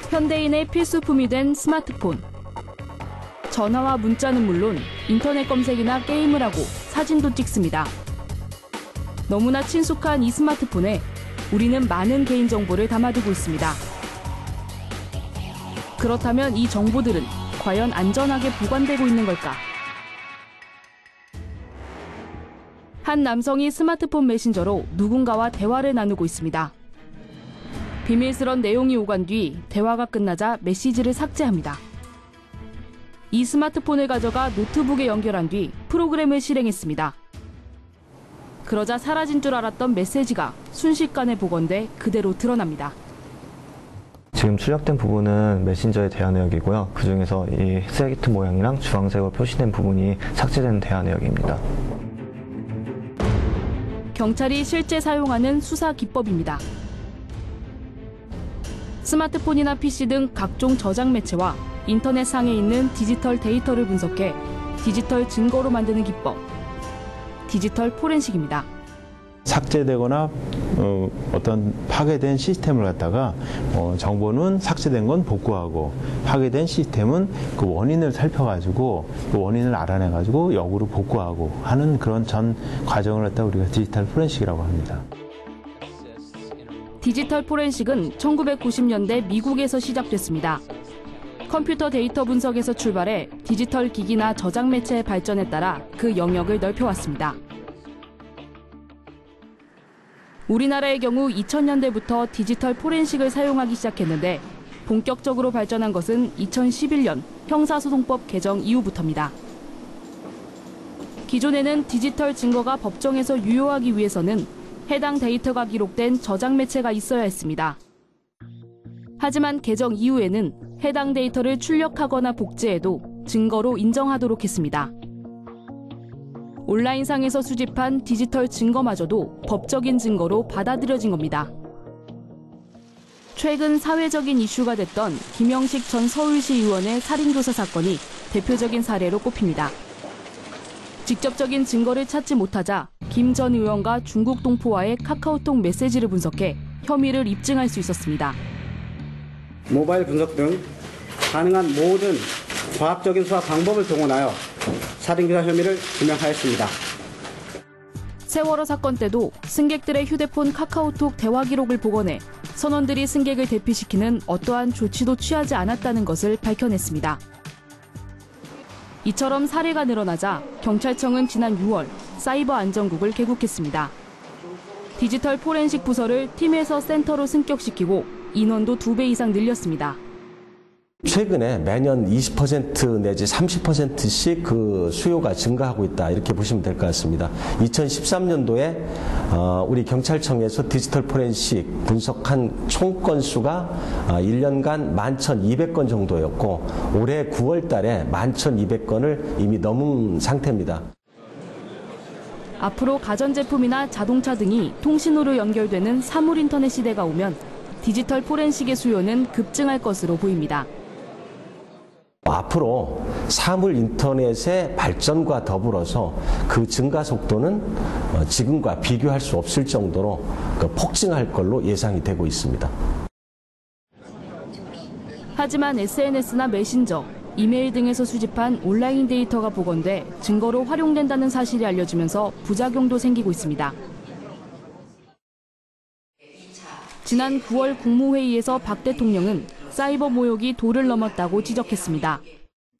현대인의 필수품이 된 스마트폰. 전화와 문자는 물론 인터넷 검색이나 게임을 하고 사진도 찍습니다. 너무나 친숙한 이 스마트폰에 우리는 많은 개인정보를 담아두고 있습니다. 그렇다면 이 정보들은 과연 안전하게 보관되고 있는 걸까? 한 남성이 스마트폰 메신저로 누군가와 대화를 나누고 있습니다. 비밀스런 내용이 오간 뒤 대화가 끝나자 메시지를 삭제합니다. 이 스마트폰을 가져가 노트북에 연결한 뒤 프로그램을 실행했습니다. 그러자 사라진 줄 알았던 메시지가 순식간에 복원돼 그대로 드러납니다. 지금 출력된 부분은 메신저의 대화 내역이고요. 그중에서 이 쓰레기통 모양이랑 주황색으로 표시된 부분이 삭제된 대화 내역입니다. 경찰이 실제 사용하는 수사 기법입니다. 스마트폰이나 PC 등 각종 저장 매체와 인터넷상에 있는 디지털 데이터를 분석해 디지털 증거로 만드는 기법, 디지털 포렌식입니다. 삭제되거나 어떤 파괴된 시스템을 갖다가 정보는 삭제된 건 복구하고 파괴된 시스템은 그 원인을 살펴가지고 그 원인을 알아내가지고 역으로 복구하고 하는 그런 전 과정을 갖다 우리가 디지털 포렌식이라고 합니다. 디지털 포렌식은 1990년대 미국에서 시작됐습니다. 컴퓨터 데이터 분석에서 출발해 디지털 기기나 저장 매체의 발전에 따라 그 영역을 넓혀왔습니다. 우리나라의 경우 2000년대부터 디지털 포렌식을 사용하기 시작했는데 본격적으로 발전한 것은 2011년 형사소송법 개정 이후부터입니다. 기존에는 디지털 증거가 법정에서 유효하기 위해서는 해당 데이터가 기록된 저장 매체가 있어야 했습니다. 하지만 개정 이후에는 해당 데이터를 출력하거나 복제해도 증거로 인정하도록 했습니다. 온라인상에서 수집한 디지털 증거마저도 법적인 증거로 받아들여진 겁니다. 최근 사회적인 이슈가 됐던 김영식 전 서울시 의원의 살인교사 사건이 대표적인 사례로 꼽힙니다. 직접적인 증거를 찾지 못하자 김 전 의원과 중국 동포와의 카카오톡 메시지를 분석해 혐의를 입증할 수 있었습니다. 모바일 분석 등 가능한 모든 과학적인 수사 방법을 동원하여 살인교사 혐의를 규명하였습니다. 세월호 사건 때도 승객들의 휴대폰 카카오톡 대화 기록을 복원해 선원들이 승객을 대피시키는 어떠한 조치도 취하지 않았다는 것을 밝혀냈습니다. 이처럼 사례가 늘어나자 경찰청은 지난 6월 사이버 안전국을 개국했습니다. 디지털 포렌식 부서를 팀에서 센터로 승격시키고 인원도 2배 이상 늘렸습니다. 최근에 매년 20% 내지 30%씩 그 수요가 증가하고 있다, 이렇게 보시면 될 것 같습니다. 2013년도에 우리 경찰청에서 디지털 포렌식 분석한 총 건수가 1년간 11,200건 정도였고 올해 9월 달에 11,200건을 이미 넘은 상태입니다. 앞으로 가전제품이나 자동차 등이 통신으로 연결되는 사물 인터넷 시대가 오면 디지털 포렌식의 수요는 급증할 것으로 보입니다. 앞으로 사물 인터넷의 발전과 더불어서 그 증가 속도는 지금과 비교할 수 없을 정도로 폭증할 걸로 예상이 되고 있습니다. 하지만 SNS나 메신저, 이메일 등에서 수집한 온라인 데이터가 복원돼 증거로 활용된다는 사실이 알려지면서 부작용도 생기고 있습니다. 지난 9월 국무회의에서 박 대통령은 사이버 모욕이 도를 넘었다고 지적했습니다.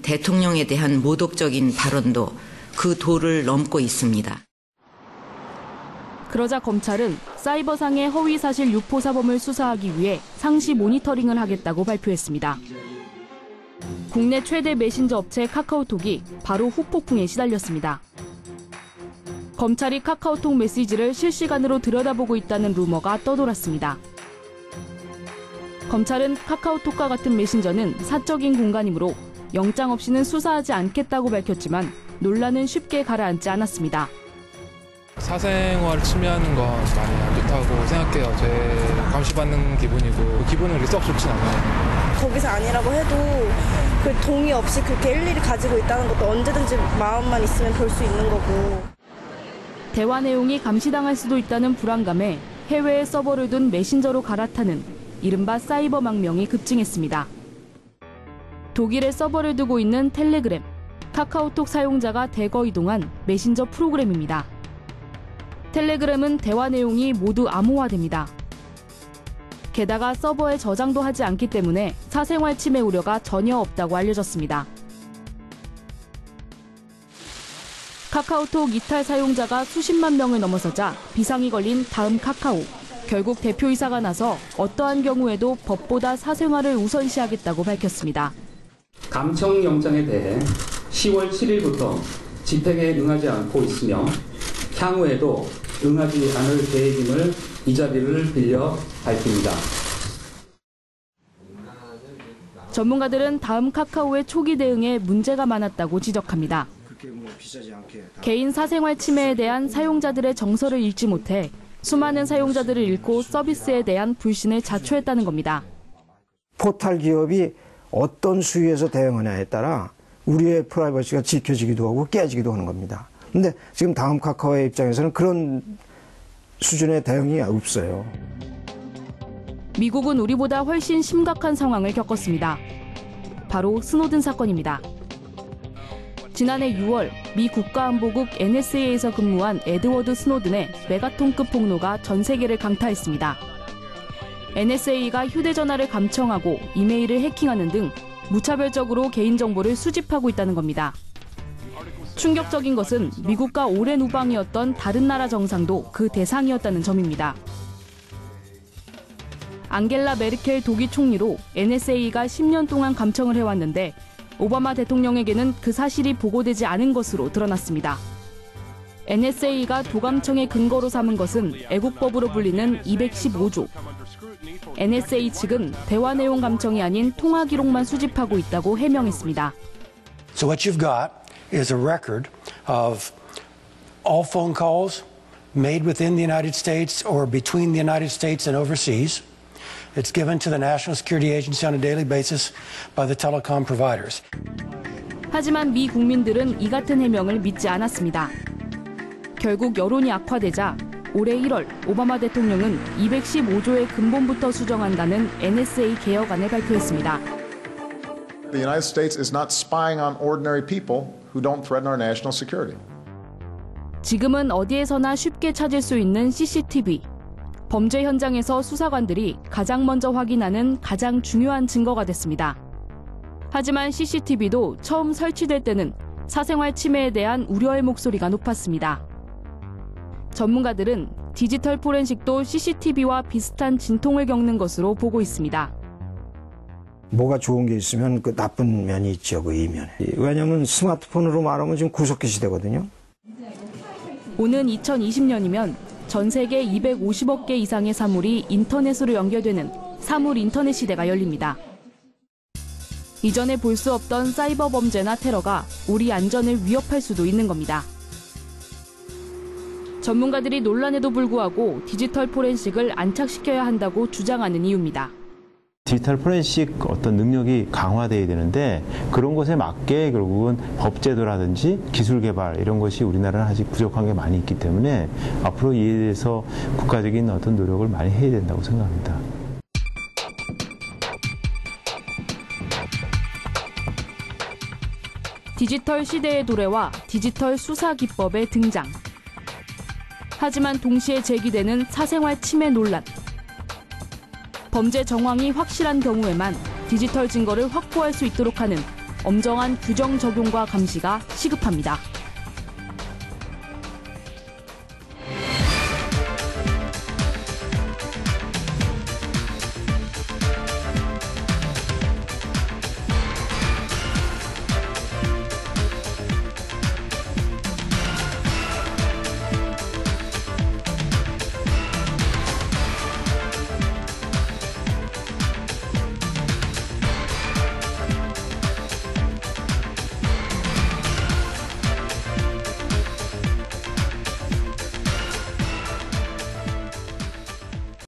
대통령에 대한 모독적인 발언도 그 도를 넘고 있습니다. 그러자 검찰은 사이버상의 허위사실 유포 사범을 수사하기 위해 상시 모니터링을 하겠다고 발표했습니다. 국내 최대 메신저 업체 카카오톡이 바로 후폭풍에 시달렸습니다. 검찰이 카카오톡 메시지를 실시간으로 들여다보고 있다는 루머가 떠돌았습니다. 검찰은 카카오톡과 같은 메신저는 사적인 공간이므로 영장 없이는 수사하지 않겠다고 밝혔지만 논란은 쉽게 가라앉지 않았습니다. 사생활을 침해하는 건 많이 안 좋다고 생각해요. 제 감시받는 기분이고 기분은 썩 좋진 않아요. 거기서 아니라고 해도 그 동의 없이 그렇게 일일이 가지고 있다는 것도 언제든지 마음만 있으면 볼 수 있는 거고. 대화 내용이 감시당할 수도 있다는 불안감에 해외에 서버를 둔 메신저로 갈아타는 이른바 사이버 망명이 급증했습니다. 독일에 서버를 두고 있는 텔레그램, 카카오톡 사용자가 대거 이동한 메신저 프로그램입니다. 텔레그램은 대화 내용이 모두 암호화됩니다. 게다가 서버에 저장도 하지 않기 때문에 사생활 침해 우려가 전혀 없다고 알려졌습니다. 카카오톡 이탈 사용자가 수십만 명을 넘어서자 비상이 걸린 다음 카카오. 결국 대표이사가 나서 어떠한 경우에도 법보다 사생활을 우선시하겠다고 밝혔습니다. 감청영장에 대해 10월 7일부터 집행에 응하지 않고 있으며 향후에도 응하지 않을 계획임을 이 자리를 빌려 밝힙니다. 전문가들은 다음 카카오의 초기 대응에 문제가 많았다고 지적합니다. 개인 사생활 침해에 대한 사용자들의 정서를 읽지 못해 수많은 사용자들을 잃고 서비스에 대한 불신을 자초했다는 겁니다. 포털 기업이 어떤 수위에서 대응하냐에 따라 우리의 프라이버시가 지켜지기도 하고 깨지기도 하는 겁니다. 근데 지금 다음 카카오의 입장에서는 그런 수준의 대응이 없어요. 미국은 우리보다 훨씬 심각한 상황을 겪었습니다. 바로 스노든 사건입니다. 지난해 6월 미 국가안보국 NSA에서 근무한 에드워드 스노든의 메가톤급 폭로가 전 세계를 강타했습니다. NSA가 휴대전화를 감청하고 이메일을 해킹하는 등 무차별적으로 개인정보를 수집하고 있다는 겁니다. 충격적인 것은 미국과 오랜 우방이었던 다른 나라 정상도 그 대상이었다는 점입니다. 앙겔라 메르켈 독일 총리로 NSA가 10년 동안 감청을 해왔는데 오바마 대통령에게는 그 사실이 보고되지 않은 것으로 드러났습니다. NSA가 도감청의 근거로 삼은 것은 애국법으로 불리는 215조. NSA 측은 대화 내용 감청이 아닌 통화 기록만 수집하고 있다고 해명했습니다. So what you've got is a record of all phone calls made within the United States or between the United States and overseas. It's given to the National Security Agency on a daily basis by the telecom providers. 하지만 미 국민들은 이 같은 해명을 믿지 않았습니다. 결국 여론이 악화되자 올해 1월 오바마 대통령은 215조의 근본부터 수정한다는 NSA 개혁안을 발표했습니다. The United States is not spying on ordinary people who don't threaten our national security. 지금은 어디에서나 쉽게 찾을 수 있는 CCTV. 범죄 현장에서 수사관들이 가장 먼저 확인하는 가장 중요한 증거가 됐습니다. 하지만 CCTV도 처음 설치될 때는 사생활 침해에 대한 우려의 목소리가 높았습니다. 전문가들은 디지털 포렌식도 CCTV와 비슷한 진통을 겪는 것으로 보고 있습니다. 뭐가 좋은 게 있으면 그 나쁜 면이 있죠, 그 이면에. 왜냐하면 스마트폰으로 말하면 지금 구석기 시대거든요. 오는 2020년이면 전 세계 250억 개 이상의 사물이 인터넷으로 연결되는 사물 인터넷 시대가 열립니다. 이전에 볼 수 없던 사이버 범죄나 테러가 우리 안전을 위협할 수도 있는 겁니다. 전문가들이 논란에도 불구하고 디지털 포렌식을 안착시켜야 한다고 주장하는 이유입니다. 디지털 포렌식 어떤 능력이 강화돼야 되는데 그런 것에 맞게 결국은 법제도라든지 기술 개발 이런 것이 우리나라는 아직 부족한 게 많이 있기 때문에 앞으로 이에 대해서 국가적인 어떤 노력을 많이 해야 된다고 생각합니다. 디지털 시대의 도래와 디지털 수사 기법의 등장. 하지만 동시에 제기되는 사생활 침해 논란. 범죄 정황이 확실한 경우에만 디지털 증거를 확보할 수 있도록 하는 엄정한 규정 적용과 감시가 시급합니다.